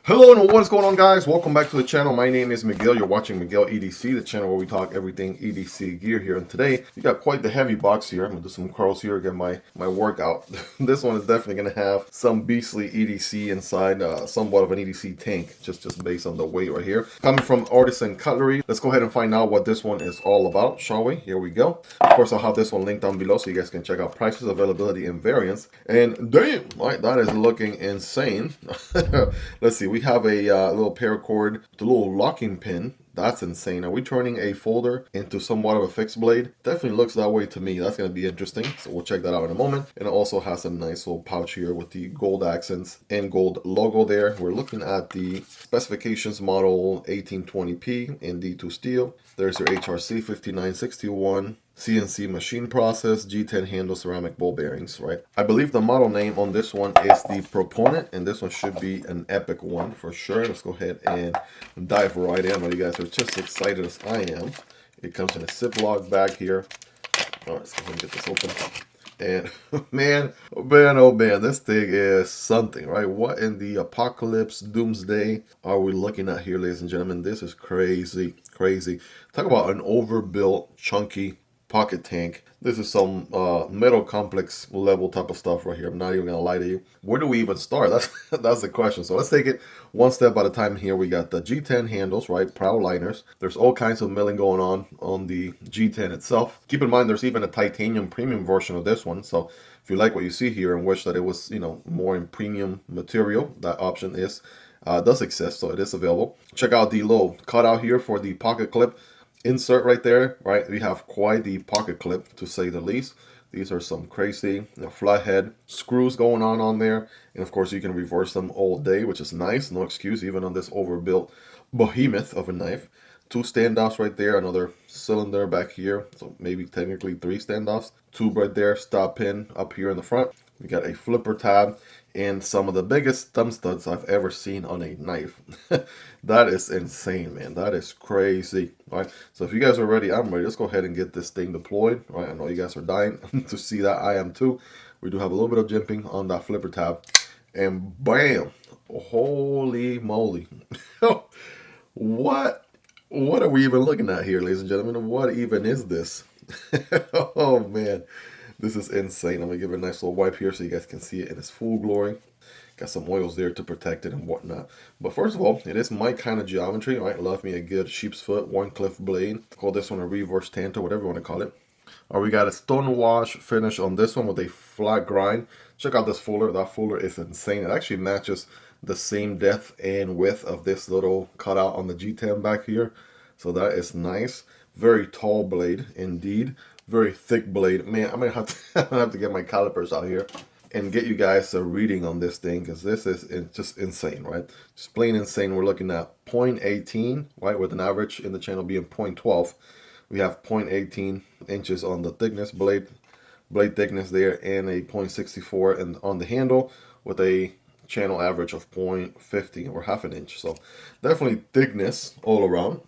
Hello and what is going on, guys? Welcome back to the channel. My name is Miguel. You're watching Miguel EDC, the channel where we talk everything EDC gear here. And today we got quite the heavy box here. I'm gonna do some curls here, get my workout. This one is definitely gonna have some beastly EDC inside, somewhat of an EDC tank, just based on the weight right here. Coming from Artisan Cutlery. Let's go ahead and find out what this one is all about, shall we? Here we go. Of course, I'll have this one linked down below so you guys can check out prices, availability, and variants. And damn, right, that is looking insane. Let's see. We have a little paracord with a little locking pin. That's insane. Are we turning a folder into somewhat of a fixed blade? Definitely looks that way to me. That's going to be interesting. So we'll check that out in a moment. And it also has a nice little pouch here with the gold accents and gold logo there. We're looking at the specifications model 1820p in D2 steel. There's your HRC 5961. CNC machine process, G10 handle ceramic ball bearings, right? I believe the model name on this one is the Proponent, and this one should be an epic one for sure. Let's go ahead and dive right in. I know you guys are just as excited as I am. It comes in a Ziploc bag here. All right, let's go ahead and get this open. And man, oh man, this thing is something, right? What in the apocalypse, doomsday are we looking at here, ladies and gentlemen? This is crazy, crazy. Talk about an overbuilt, chunky pocket tank. This is some metal complex level type of stuff right here. I'm not even gonna lie to you. Where do we even start? That's the question. So let's take it one step at a time here. We got the G10 handles, right? Prow liners. There's all kinds of milling going on the G10 itself. Keep in mind there's even a titanium premium version of this one. So if you like what you see here and wish that it was, you know, more in premium material, that option does exist, so it is available. Check out the little cutout here for the pocket clip insert right there, right? We have quite the pocket clip, to say the least. These are some crazy, you know, flathead screws going on there. And of course, you can reverse them all day, which is nice. No excuse, even on this overbuilt behemoth of a knife. Two standoffs right there, another cylinder back here. So maybe technically three standoffs. Tube right there, stop pin up here in the front. We got a flipper tab and some of the biggest thumb studs I've ever seen on a knife. That is insane, man. That is crazy. All right, so if you guys are ready, I'm ready. Let's go ahead and get this thing deployed. All right, I know you guys are dying to see that. I am too. We do have a little bit of jimping on that flipper tab. And bam! Holy moly. What are we even looking at here, ladies and gentlemen? What even is this? Oh, man. This is insane. I'm going to give it a nice little wipe here so you guys can see it in its full glory. Got some oils there to protect it and whatnot. But first of all, it is my kind of geometry, right? Love me a good sheep's foot, one cliff blade. Call this one a reverse tanto, whatever you want to call it. All right, we got a stone wash finish on this one with a flat grind. Check out this fuller. That fuller is insane. It actually matches the same depth and width of this little cutout on the G10 back here. So that is nice. Very tall blade indeed. Very thick blade. Man, I'm gonna have to get my calipers out here and get you guys a reading on this thing, because this is just insane, right? Just plain insane. We're looking at 0.18, right, with an average in the channel being 0.12. We have 0.18 inches on the thickness, blade thickness there, and a 0.64 and on the handle with a channel average of 0.50 or half an inch. So definitely thickness all around.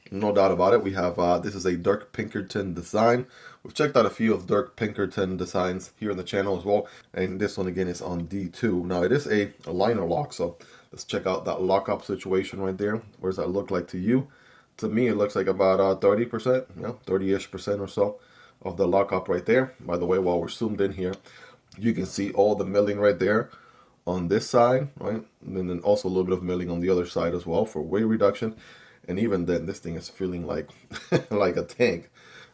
No doubt about it. We have, this is a Dirk Pinkerton design. We've checked out a few of Dirk Pinkerton designs here on the channel as well. And this one again is on D2. Now it is a liner lock. So let's check out that lockup situation right there. What does that look like to you? To me, it looks like about 30%, you know, 30-ish% or so of the lockup right there. By the way, while we're zoomed in here, you can see all the milling right there on this side, right? And then also a little bit of milling on the other side as well for weight reduction. And even then, this thing is feeling like like a tank,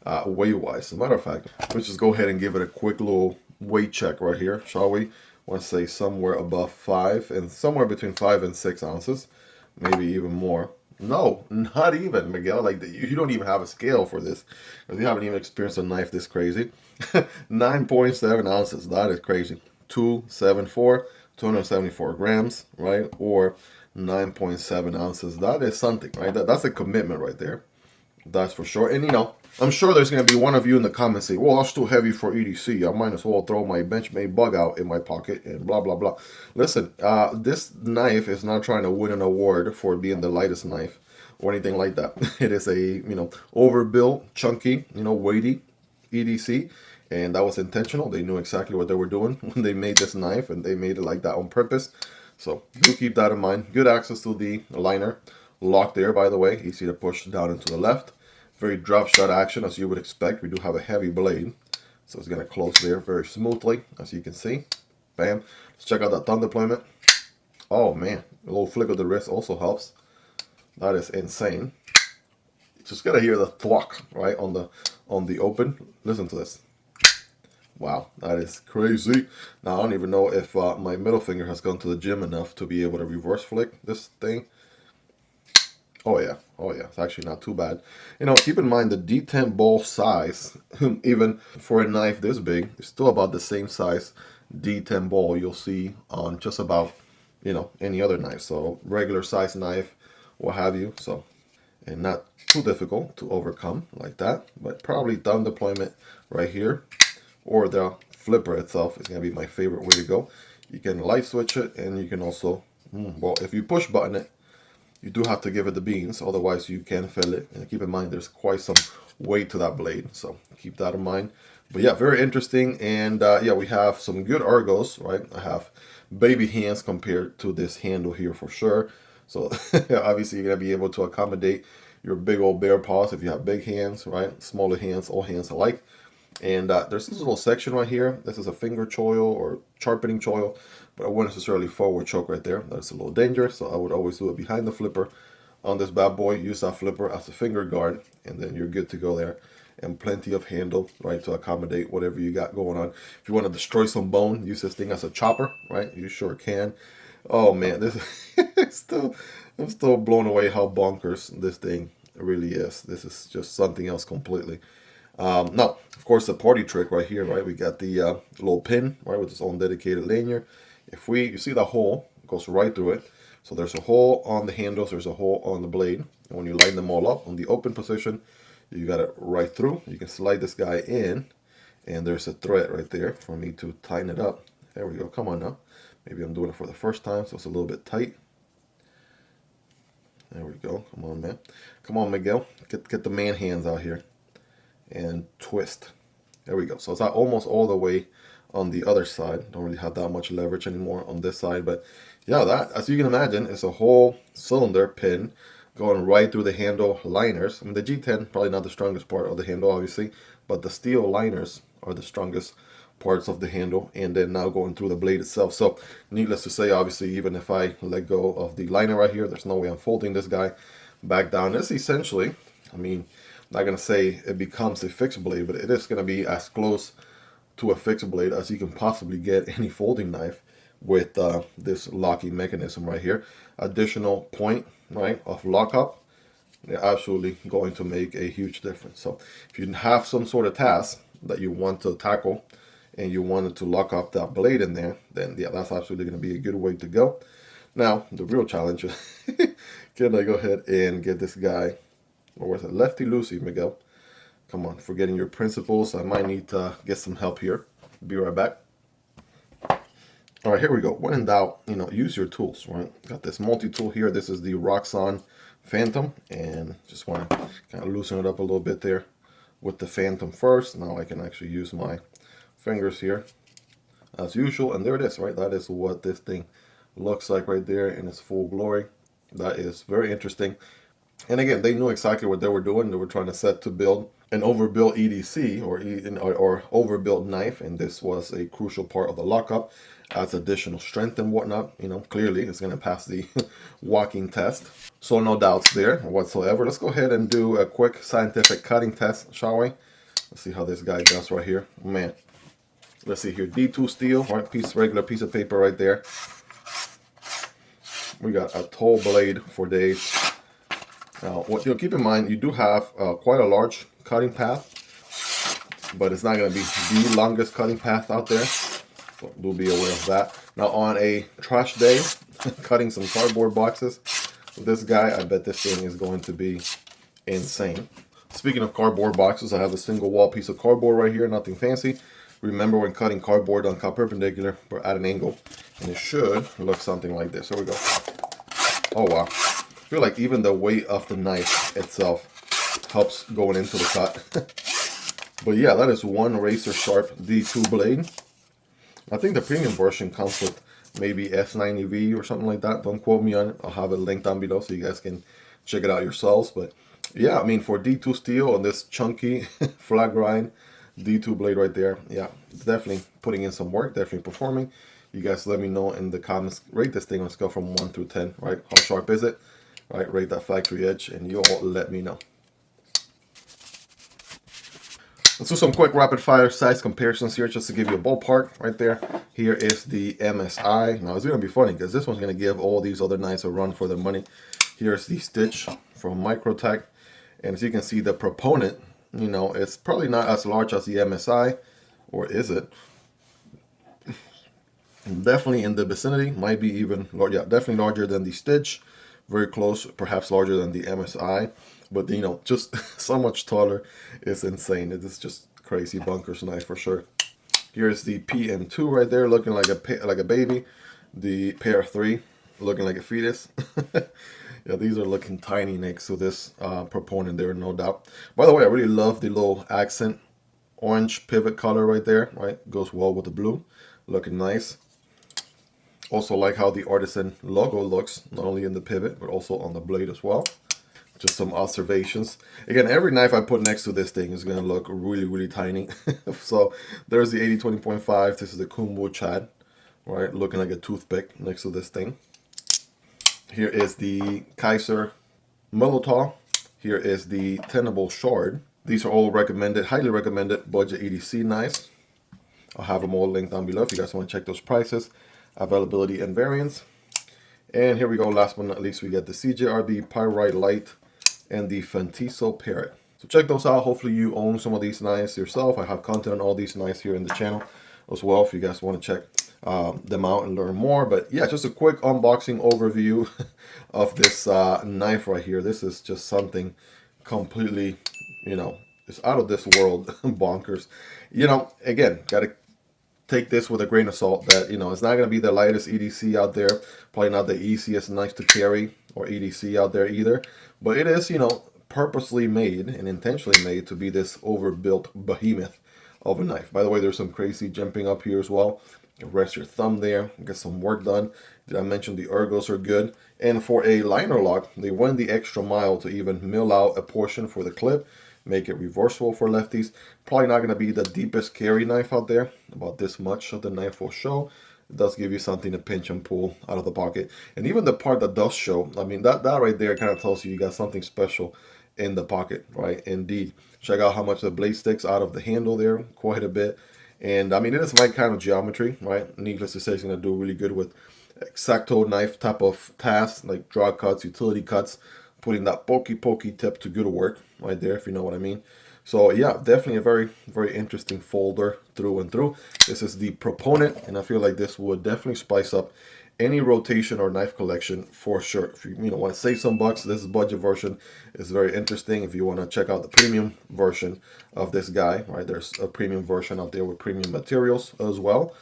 weight-wise. As a matter of fact, let's just go ahead and give it a quick little weight check right here, shall we? I want to say somewhere above 5 and somewhere between 5 and 6 ounces, maybe even more. No, not even, Miguel. Like, you don't even have a scale for this, because you haven't even experienced a knife this crazy. 9.7 ounces. That is crazy. 274, 274 grams, right? Or 9.7 ounces. That is something, right? That's a commitment right there. That's for sure. And you know, I'm sure there's going to be one of you in the comments say, well, that's too heavy for EDC. I might as well throw my Benchmade bug out in my pocket and blah, blah, blah. Listen, this knife is not trying to win an award for being the lightest knife or anything like that. It is a, you know, overbuilt, chunky, you know, weighty EDC. And that was intentional. They knew exactly what they were doing when they made this knife, and they made it like that on purpose. So do keep that in mind. Good access to the liner. Lock there, by the way. Easy to push down and to the left. Very drop shot action, as you would expect. We do have a heavy blade, so it's going to close there very smoothly, as you can see. Bam. Let's check out that thumb deployment. Oh man, a little flick of the wrist also helps. That is insane. Just gotta hear the thwack right on the open. Listen to this. Wow, that is crazy. Now I don't even know if my middle finger has gone to the gym enough to be able to reverse flick this thing. Oh yeah, it's actually not too bad. You know, keep in mind the D10 ball size, even for a knife this big, it's still about the same size D10 ball you'll see on just about, you know, any other knife. So regular size knife, what have you. So, and not too difficult to overcome like that, but probably thumb deployment right here, or the flipper itself is gonna be my favorite way to go. You can light switch it, and you can also, well, if you push button it, you do have to give it the beans, otherwise you can fill it. And keep in mind, there's quite some weight to that blade, so keep that in mind. But yeah, very interesting. And yeah, we have some good Argos, right? I have baby hands compared to this handle here for sure. So obviously you're gonna be able to accommodate your big old bear paws if you have big hands, right? Smaller hands, all hands alike. And there's this little section right here. This is a finger choil or sharpening choil, but I wouldn't necessarily forward choke right there. That's a little dangerous, so I would always do it behind the flipper on this bad boy. Use that flipper as a finger guard, and then you're good to go there. And plenty of handle, right, to accommodate whatever you got going on. If you want to destroy some bone, use this thing as a chopper, right? You sure can. Oh man, this is I'm still blown away how bonkers this thing really is. This is just something else completely. Now, of course, the party trick right here, right? We got the little pin, right, with its own dedicated lanyard. If you see the hole, it goes right through it. So there's a hole on the handles, there's a hole on the blade. And when you line them all up on the open position, you got it right through. You can slide this guy in, and there's a thread right there for me to tighten it up. There we go. Come on now. Maybe I'm doing it for the first time, so it's a little bit tight. There we go. Come on, man. Come on, Miguel. Get the man hands out here and twist. There we go. So it's not almost all the way on the other side. Don't really have that much leverage anymore on this side, but yeah, that, as you can imagine, is a whole cylinder pin going right through the handle liners. I mean, the G10 probably not the strongest part of the handle, obviously, but the steel liners are the strongest parts of the handle, and then now going through the blade itself. So needless to say, obviously, even if I let go of the liner right here, there's no way I'm folding this guy back down. It's essentially, I mean, I'm not gonna say it becomes a fixed blade, but it is gonna be as close to a fixed blade as you can possibly get any folding knife with this locking mechanism right here. Additional point, right, of lockup, they're absolutely going to make a huge difference. So if you have some sort of task that you want to tackle and you wanted to lock up that blade in there, then yeah, that's absolutely going to be a good way to go. Now, the real challenge is, can I go ahead and get this guy, or was it lefty loosey, Miguel? Come on, forgetting your principles. I might need to get some help here. Be right back. All right, here we go. When in doubt, you know, use your tools, right? Got this multi-tool here. This is the Roxxon Phantom, and just want to kind of loosen it up a little bit there with the Phantom first. Now I can actually use my fingers here as usual, and there it is, right? That is what this thing looks like right there in its full glory. That is very interesting. And again, they knew exactly what they were doing. They were trying to set to build an overbuilt EDC or overbuilt knife, and this was a crucial part of the lockup. Adds additional strength and whatnot. You know, clearly it's going to pass the walking test. So no doubts there whatsoever. Let's go ahead and do a quick scientific cutting test, shall we? Let's see how this guy does right here. Man, let's see here. D2 steel, right? Regular piece of paper right there. We got a toll blade for days. Now, what you'll keep in mind, you do have quite a large cutting path, but it's not going to be the longest cutting path out there. So do be aware of that. Now, on a trash day, cutting some cardboard boxes, this guy, I bet this thing is going to be insane. Speaking of cardboard boxes, I have a single wall piece of cardboard right here, nothing fancy. Remember, when cutting cardboard on cut perpendicular, we're at an angle, and it should look something like this. Here we go. Oh wow. I feel like even the weight of the knife itself helps going into the cut. But yeah, that is one razor sharp D2 blade. I think the premium version comes with maybe S90V or something like that. Don't quote me on it. I'll have it linked down below so you guys can check it out yourselves. But yeah, I mean, for D2 steel on this chunky flat grind D2 blade right there, yeah, it's definitely putting in some work, definitely performing. You guys let me know in the comments. Rate this thing on a scale from 1 through 10, right? How sharp is it? Right, rate that factory edge, and you all let me know. Let's do some quick rapid fire size comparisons here just to give you a ballpark right there. Here is the MSI. Now it's going to be funny because this one's going to give all these other knives a run for their money. Here's the Stitch from Microtech. And as you can see, the Proponent, you know, it's probably not as large as the MSI. Or is it? Definitely in the vicinity. Might be even, yeah, definitely larger than the Stitch. Very close, perhaps larger than the MSI. But, you know, just so much taller. It's insane. It is just crazy bunkers knife for sure. Here's the PM2 right there, looking like a baby. The Pair 3 looking like a fetus. Yeah, these are looking tiny next to this Proponent there, no doubt. By the way, I really love the little accent orange pivot color right there. Right, goes well with the blue. Looking nice. Also like how the Artisan logo looks, not only in the pivot, but also on the blade as well. Just some observations. Again, every knife I put next to this thing is going to look really, really tiny. So there's the 80-20.5. This is the Kunwu Chad, right? Looking like a toothpick next to this thing. Here is the Kizer Militaw. Here is the Tenable Shard. These are all recommended, highly recommended budget EDC knives. I'll have them all linked down below if you guys want to check those prices, availability, and variants. And here we go, last but not least, we get the CJRB Pyrite Light and the Fintiso Parrot. So check those out. Hopefully you own some of these knives yourself. I have content on all these knives here in the channel as well if you guys want to check them out and learn more. But yeah, just a quick unboxing overview of this knife right here. This is just something completely, you know, it's out of this world bonkers. You know, again, gotta take this with a grain of salt that, you know, it's not going to be the lightest EDC out there, probably not the easiest knife to carry or EDC out there either, but it is, you know, purposely made and intentionally made to be this overbuilt behemoth of a knife. By the way, there's some crazy jumping up here as well. You can rest your thumb there, get some work done. Did I mention the ergos are good? And for a liner lock, they went the extra mile to even mill out a portion for the clip, make it reversible for lefties. Probably not going to be the deepest carry knife out there. About this much of the knife will show. It does give you something to pinch and pull out of the pocket. And even the part that does show, I mean, that right there kind of tells you got something special in the pocket, right? Indeed. Check out how much the blade sticks out of the handle there, quite a bit. And I mean, it is my kind of geometry, right? Needless to say, it's going to do really good with X-Acto knife type of tasks, like draw cuts, utility cuts, putting that pokey tip to good work right there, if you know what I mean. So yeah, definitely a very, very interesting folder through and through. This is the Proponent, and I feel like this would definitely spice up any rotation or knife collection for sure. If you know, want to save some bucks, this budget version is very interesting. If you want to check out the premium version of this guy, right, there's a premium version out there with premium materials as well.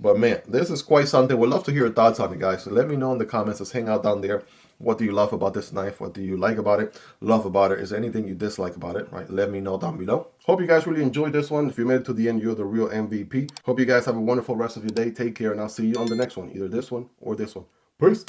But man, this is quite something. We'd love to hear your thoughts on it, guys. So let me know in the comments. Let's hang out down there. What do you love about this knife? What do you like about it? Love about it? Is there anything you dislike about it? Right? Let me know down below. Hope you guys really enjoyed this one. If you made it to the end, you're the real MVP. Hope you guys have a wonderful rest of your day. Take care, and I'll see you on the next one. Either this one or this one. Peace.